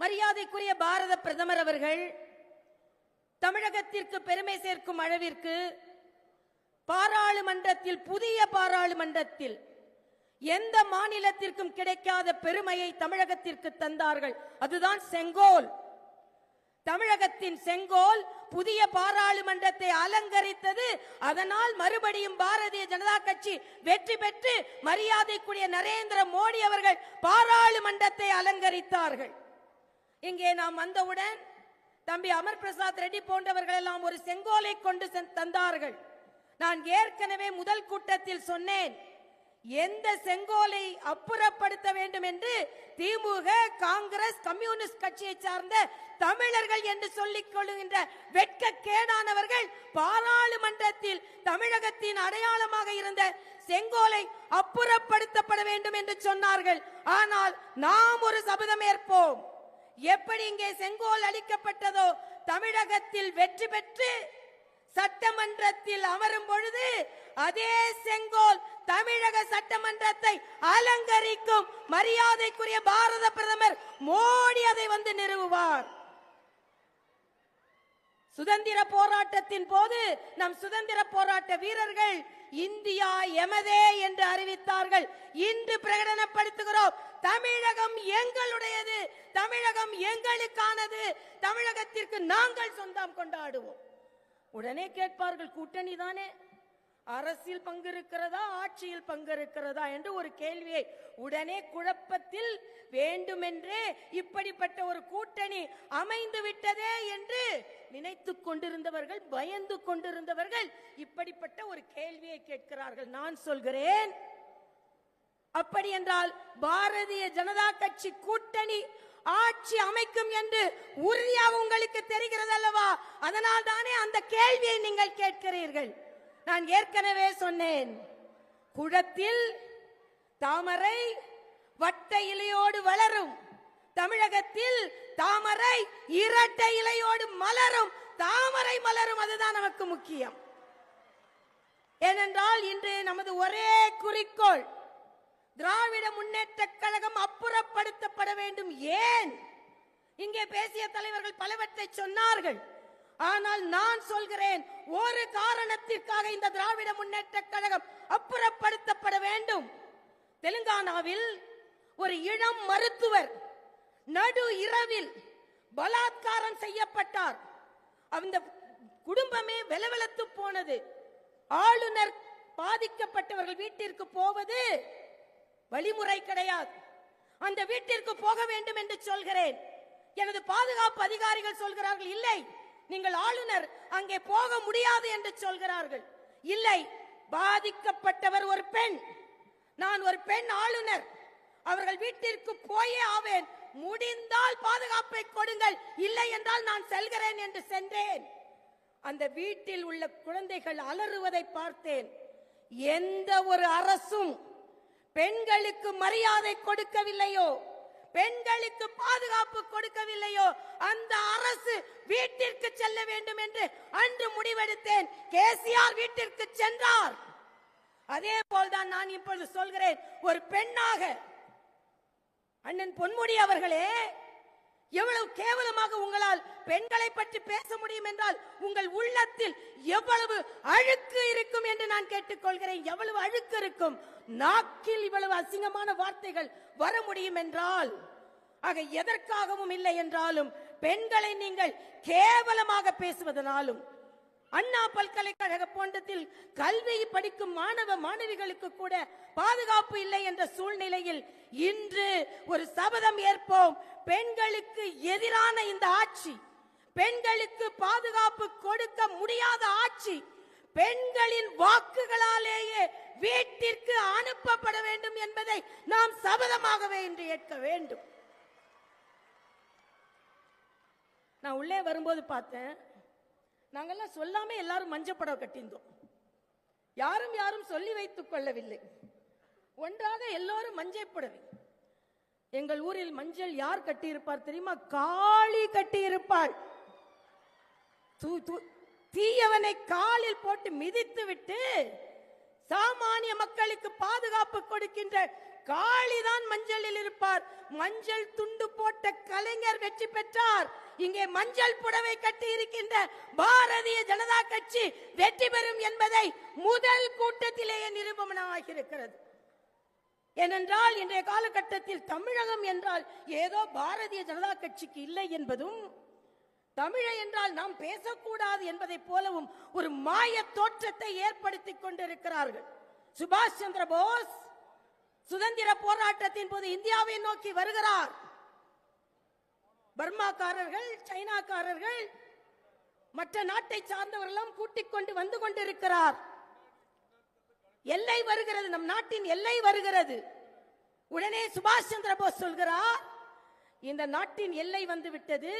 மரியாதைக்குரிய பாரத பிரதமர் அவர்கள் தமிழகத்திற்கு பெருமை சேர்க்கும் அளவிற்கு பாராளுமன்றத்தில், புதிய பாராளுமன்றத்தில் எந்த மாநிலத்திற்கும் கிடைக்காத பெருமையை தமிழகத்திற்கு தந்தார்கள். அதுதான் செங்கோல். தமிழகத்தின் செங்கோல் புதிய பாராளுமன்றத்தை அலங்கரித்தது. அதனால் மறுபடியும் பாரதிய ஜனதா கட்சி வெற்றி பெற்று மரியாதைக்குரிய நரேந்திர மோடி அவர்கள் பாராளுமன்றத்தை அலங்கரித்தார்கள். இங்கே நாம் வந்தவுடன் தம்பி அமர் பிரசாத் ரெட்டி போன்றவர்கள் எல்லாம் ஒரு செங்கோலை கொண்டு தந்தார்கள். நான் ஏற்கனவே முதல் கூட்டத்தில் சொன்னேன், எந்த செங்கோலை அப்புறப்படுத்த வேண்டும் என்று திமுக, காங்கிரஸ், கம்யூனிஸ்ட் கட்சியை சார்ந்த தமிழர்கள் என்று சொல்லிக் கொள்கின்ற வெட்கக்கேடானவர்கள் பாராளுமன்றத்தில் தமிழகத்தின் அடையாளமாக இருந்த செங்கோலை அப்புறப்படுத்தப்பட வேண்டும் என்று சொன்னார்கள். ஆனால் நாம் ஒரு சபதம் ஏற்போம். எப்படி இங்கே செங்கோல் அளிக்கப்பட்டதோ, தமிழகத்தில் வெற்றி பெற்று சட்டமன்றத்தில் அமரும் பொழுது அதே செங்கோல் தமிழக சட்டமன்றத்தை அலங்கரிக்கும். மரியாதைக்குரிய பாரத பிரதமர் மோடி அதை வந்து நிறுவுவார். சுதந்திர போராட்டத்தின் போது நம் சுதந்திர போராட்ட வீரர்கள் இந்தியா எமதே என்று அறிவித்தார்கள். இன்று பிரகடனப்படுத்துகிறோம், தமிழகம் எங்களுடையது, தமிழகம் எங்களுக்கானது, தமிழகத்திற்கு நாங்கள் சொந்தம் கொண்டாடுவோம். உடனே கேட்பார்கள், கூட்டணி தானே, அரசியல் பங்கு இருக்கிறதா, ஆட்சியில் பங்கு இருக்கிறதா என்று ஒரு கேள்வியை உடனே குழப்பத்தில் வேண்டுமென்றே இப்படிப்பட்ட ஒரு கூட்டணி அமைந்து விட்டதே என்று நினைத்துக் கொண்டிருந்தவர்கள், பயந்து கொண்டிருந்தவர்கள் இப்படிப்பட்ட ஒரு கேள்வியை கேட்கிறார்கள். நான் சொல்கிறேன், அப்படி என்றால் பாரதிய ஜனதா கட்சி கூட்டணி ஆட்சி அமைக்கும் என்று உறுதியாக உங்களுக்கு தெரிகிறது அல்லவா? அதனால் தானே அந்த கேள்வியை நீங்கள் கேட்கிறீர்கள். நான் ஏற்கனவே சொன்னேன், குளத்தில் தாமரை வட்ட இலையோடு வளரும், தமிழகத்தில் தாமரை இரட்டை இலையோடு மலரும். தாமரை மலரும், அதுதான் நமக்கு முக்கியம். ஏனென்றால் இன்று நமது ஒரே குறிக்கோள், திராவிட முன்னேற்ற கழகம் அப்புறப்படுத்தப்பட வேண்டும். ஏன்? இங்கே பேசிய தலைவர்கள் பலவற்றை சொன்னார்கள். ஆனால் நான் சொல்கிறேன், ஒரு காரணத்திற்காக இந்த திராவிட முன்னேற்ற கழகம் அப்புறப்படுத்தப்பட வேண்டும். தெலுங்கானாவில் ஒரு இளம் மருத்துவர் நடு இரவில் பலாத்காரம் செய்யப்பட்டார். அந்த குடும்பமே வெலவெலத்து போனது. ஆளுநர் பாதிக்கப்பட்டவர்கள் வீட்டிற்கு போவது வழிமுறை கிடையாது. அந்த வீட்டிற்கு போக வேண்டும் என்று சொல்கிறேன். எனது பாதுகாப்பு அதிகாரிகள் சொல்கிறார்கள், இல்லை, நீங்கள் ஆளுநர் அங்கே போக முடியாது என்று சொல்கிறார்கள். இல்லை, பாதிக்கப்பட்டவர் ஒரு பெண், நான் ஒரு பெண் ஆளுநர், அவர்கள் வீட்டிற்கு போயே ஆவேன். முடிந்தால் பாதுகாப்பை கொடுங்கள், இல்லை என்றால் நான் செல்கிறேன் என்று சென்றேன். அந்த வீட்டில் உள்ள குழந்தைகள் அலறுவதை பார்த்தேன். எந்த ஒரு அரசும் பெண்களுக்கு மரியாதை கொடுக்கவில்லையோ, பெண்களுக்கு பாதுகாப்பு கொடுக்கவில்லையோ, அந்த அரசு வீட்டிற்கு செல்ல வேண்டும் என்று அன்று முடிவெடுத்தேன். கேசிஆர் வீட்டிற்கு சென்றார். அதே போல்தான் நான் இப்பொழுது சொல்கிறேன், ஒரு பெண்ணாக அண்ணன் பொன்முடி அவர்களே, எவ்வளவு கேவலமாக உங்களால் பெண்களை பற்றி பேச முடியும் என்றால் உங்கள் உள்ளத்தில் எவ்வளவு அழுக்கு இருக்கும் என்று நான் கேட்டுக்கொள்கிறேன். எவ்வளவு அழுக்கு இருக்கும், நாக்கில் இவ்வளவு அசிங்கமான வார்த்தைகள் வர முடியும் என்றால், ஆக எதற்காகவும் இல்லை என்றாலும் பெண்களை நீங்கள் கேவலமாக பேசுவதனாலும், அண்ணா பல்கலைக்கழக போன்றத்தில் கல்வி படிக்கும் மாணவ மாணவிகளுக்கு கூட பாதுகாப்பு இல்லை என்ற சூழ்நிலையில் இன்று ஒரு சபதம் ஏற்போம். பெண்களுக்கு எதிரான இந்த ஆட்சி, பெண்களுக்கு பாதுகாப்பு கொடுக்க முடியாத ஆட்சி, பெண்களின் வாக்குகளாலேயே வீட்டிற்கு அனுப்பப்பட வேண்டும் என்பதை நாம் சபதமாகவே இன்று ஏற்க வேண்டும். நான் உள்ளே வரும்போது பார்த்தேன், நாங்கெல்லாம் சொல்லாம எல்லாரும் மஞ்சப்படம் கட்டியிருந்தோம். யாரும் சொல்லி வைத்துக் கொள்ளவில்லை. ஒன்றாக எல்லோரும் மஞ்சள் புடவை. எங்கள் ஊரில் மஞ்சள் யார் கட்டியிருப்பார் தெரியுமா? காளி கட்டியிருப்பாள். தீயவனை காலில் போட்டு மிதித்து விட்டு சாமானிய மக்களுக்கு பாதுகாப்பு கொடுக்கின்ற காளிதான் மஞ்சளில் இருப்பார். மஞ்சள் துண்டு போட்ட கலைஞர் வெற்றி பெற்றார். இங்கே மஞ்சள் புடவை கட்டி இருக்கின்ற பாரதிய ஜனதா கட்சி வெற்றி பெறும் என்பதை முதல் கூட்டத்திலேயே நிரூபணமாகி இருக்கிறது. ஏனென்றால் இன்றைய காலகட்டத்தில் தமிழகம் என்றால் ஏதோ பாரதிய ஜனதா கட்சிக்கு இல்லை என்பதும், தமிழை என்றால் நாம் பேசக்கூடாது என்பதை போலவும் ஒரு மாய தோற்றத்தை ஏற்படுத்திக் கொண்டிருக்கிறார்கள். சுபாஷ் சந்திர போஸ் சுதந்திர போராட்டத்தின் போது இந்தியாவை நோக்கி வருகிறார். பர்மாக்காரர்கள், சைனாக்காரர்கள், மற்ற நாட்டை சார்ந்தவர்களும் கூட்டிக் கொண்டு வந்து கொண்டிருக்கிறார். எல்லை வருகிறது, நம் நாட்டின் எல்லை வருகிறது. உடனே சுபாஷ் சந்திர போஸ் சொல்கிறார், இந்த நாட்டின் எல்லை வந்து விட்டது,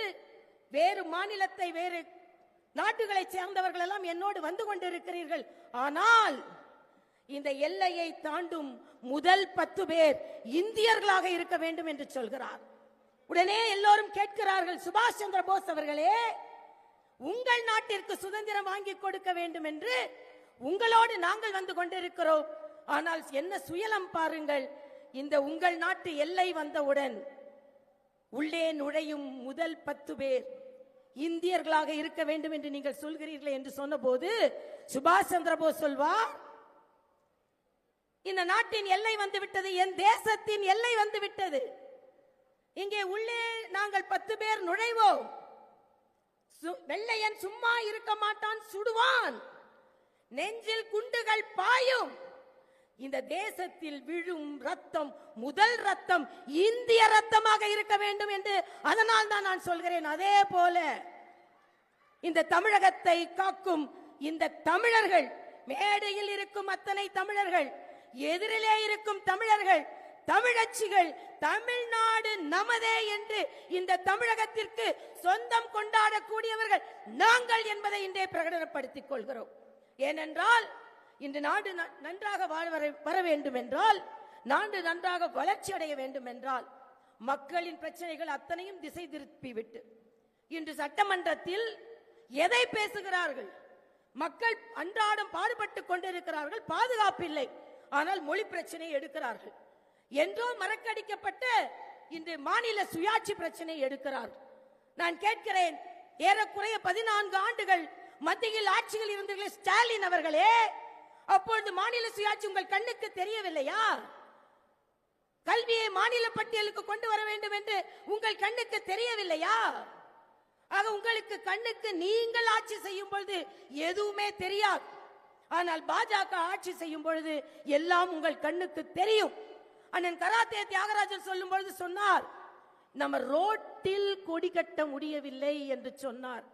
வேறு மாநிலத்தை, வேறு நாட்டுகளை சேர்ந்தவர்கள் எல்லாம் என்னோடு வந்து கொண்டிருக்கிறீர்கள், ஆனால் இந்த எல்லையை தாண்டும் முதல் 10 பேர் இந்தியர்களாக இருக்க வேண்டும் என்று சொல்கிறார். உடனே எல்லோரும் கேட்கிறார்கள், சுபாஷ் சந்திர போஸ் அவர்களே, உங்கள் நாட்டிற்கு சுதந்திரம் வாங்கி கொடுக்க வேண்டும் என்று உங்களோடு நாங்கள் வந்து கொண்டிருக்கிறோம், ஆனால் என்ன சுயலம் பாருங்கள், இந்த உங்கள் நாட்டு எல்லை வந்தவுடன் உள்ளே நுழையும் முதல் 10 பேர் இந்தியர்களாக இருக்க வேண்டும் என்று நீங்கள் சொல்கிறீர்களே என்று சொன்னபோது சுபாஷ் சந்திர போஸ் சொல்வார், இந்த நாட்டின் எல்லை வந்து விட்டது, என் தேசத்தின் எல்லை வந்து விட்டது, இங்கே உள்ளே நாங்கள் 10 பேர் நுழைவோம், வெள்ளையன் சும்மா இருக்க மாட்டான், சுடுவான், நெஞ்சில் குண்டுகள் பாயும், இந்த தேசத்தில் விழும் ரத்தம் முதல் ரத்தம் இந்திய ரத்தமாக இருக்க வேண்டும் என்று அதனால் தான் நான் சொல்கிறேன். அதே போல இந்த தமிழகத்தை காக்கும் இந்த தமிழர்கள், மேடையில் இருக்கும் அத்தனை தமிழர்கள், எதிரிலே இருக்கும் தமிழர்கள், தமிழச்சிகள், தமிழ்நாடு நமதே என்று இந்த தமிழகத்திற்கு சொந்தம் கொண்டாடக்கூடியவர்கள் நாங்கள் என்பதை இன்றே பிரகடனப்படுத்திக் கொள்கிறோம். ஏனென்றால் இந்த நாடு நன்றாக வர வேண்டும் என்றால், நாடு நன்றாக வளர்ச்சி அடைய வேண்டும் என்றால், மக்களின் பிரச்சனைகள் அத்தனையும் திசை திருப்பிவிட்டு இன்று சட்டமன்றத்தில் எதை பேசுகிறார்கள்? மக்கள் அன்றாடம் பாடுபட்டுக் கொண்டிருக்கிறார்கள், பாதுகாப்பில்லை, ஆனால் மொழி பிரச்சனை எடுக்கிறார்கள். என்றோ மறக்கடிக்கப்பட்ட இன்று மாநில சுயாட்சி பிரச்சனை எடுக்கிறார்கள். நான் கேட்கிறேன், ஏறக்குறைய 14 ஆண்டுகள் மத்தியில் ஆட்சியில் இருந்தீர்கள் ஸ்டாலின் அவர்களே, அப்பொழுது மாநில சுயாட்சி உங்கள் கண்ணுக்கு தெரியவில்லையா? கல்வியை மாநில பட்டியலுக்கு கொண்டு வர வேண்டும் என்று உங்கள் கண்ணுக்கு தெரியவில்லையா? ஆக உங்களுக்கு கண்ணுக்கு நீங்கள் ஆட்சி செய்யும் பொழுது எதுவுமே தெரியாது, ஆனால் பாஜக ஆட்சி செய்யும் பொழுது எல்லாம் உங்கள் கண்ணுக்கு தெரியும். அண்ணன் கராத்தே தியாகராஜன் சொல்லும் பொழுது சொன்னார், நம்ம ரோட்டில் கொடி கட்ட முடியவில்லை என்று சொன்னார்.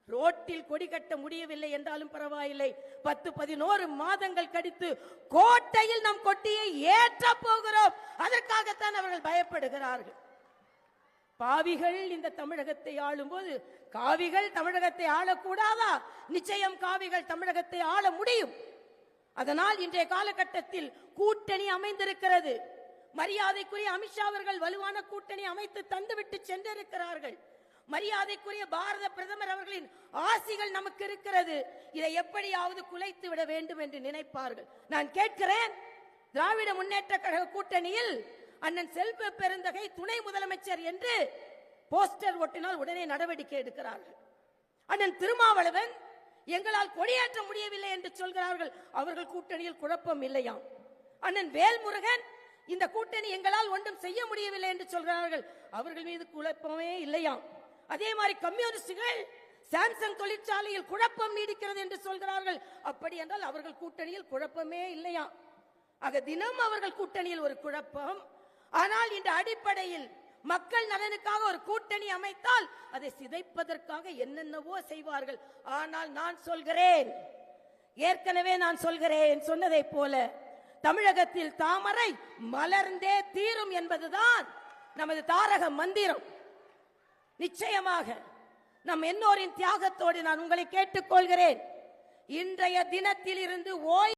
ரோட்டில் கொடி கட்ட முடியவில்லை என்றாலும் பரவாயில்லை, 10-11 மாதங்கள் கழித்து கோட்டையில் நம் கொட்டியை ஏற்ற போகிறோம், அதற்காகத்தான் அவர்கள் பயப்படுகிறார்கள். பாவிகள் இந்த தமிழகத்தை ஆளும் போது காவிகள் தமிழகத்தை ஆளக்கூடாதா? நிச்சயம் காவிகள் தமிழகத்தை ஆள முடியும். அதனால் இன்றைய காலகட்டத்தில் கூட்டணி அமைந்திருக்கிறது. மரியாதைக்குரிய அமித்ஷா அவர்கள் வலுவான கூட்டணி அமைத்து தந்துவிட்டு சென்றிருக்கிறார்கள். மரியாதைக்குரிய பாரத பிரதமர் அவர்களின் ஆசிகள் நமக்கு இருக்கிறது. இதை எப்படியாவது குலைத்து விட வேண்டும் என்று நினைப்பார்கள். நான் கேட்கிறேன், திராவிட முன்னேற்ற கழக கூட்டணியில் அண்ணன் செல்வ பெருந்தகை துணை முதலமைச்சர் என்று போஸ்டர் ஒட்டினால் உடனே நடவடிக்கை எடுக்கிறார்கள். அண்ணன் திருமாவளவன் எங்களால் கொடியேற்ற முடியவில்லை என்று சொல்கிறார்கள், அவர்கள் கூட்டணியில் குழப்பம் இல்லையாம். அண்ணன் வேல்முருகன் இந்த கூட்டணி எங்களால் ஒன்றும் செய்ய முடியவில்லை என்று சொல்கிறார்கள், அவர்கள் மீது குழப்பமே இல்லையாம். அதே மாதிரி கம்யூனிஸ்டுகள் சாம்சங் தொழிற்சாலையில் குழப்பம் நீடிக்கிறது என்று சொல்கிறார்கள், அப்படி என்றால் அவர்கள் கூட்டணியில் குழப்பமே இல்லையா? ஆக தினம் அவர்கள் கூட்டணியில் ஒரு குழப்பம். ஆனால் இந்த அடிப்படையில் மக்கள் நலனுக்காக ஒரு கூட்டணி அமைத்தால் அதை சிதைப்பதற்காக என்னென்னவோ செய்வார்கள். ஆனால் நான் சொல்கிறேன், ஏற்கனவே நான் சொல்கிறேன், சொன்னதை போல தமிழகத்தில் தாமரை மலர்ந்தே தீரும் என்பதுதான் நமது தாரக மந்திரம். நிச்சயமாக நம் என்னோரின் தியாகத்தோடு நான் உங்களை கேட்டுக்கொள்கிறேன், இன்றைய தினத்தில் இருந்து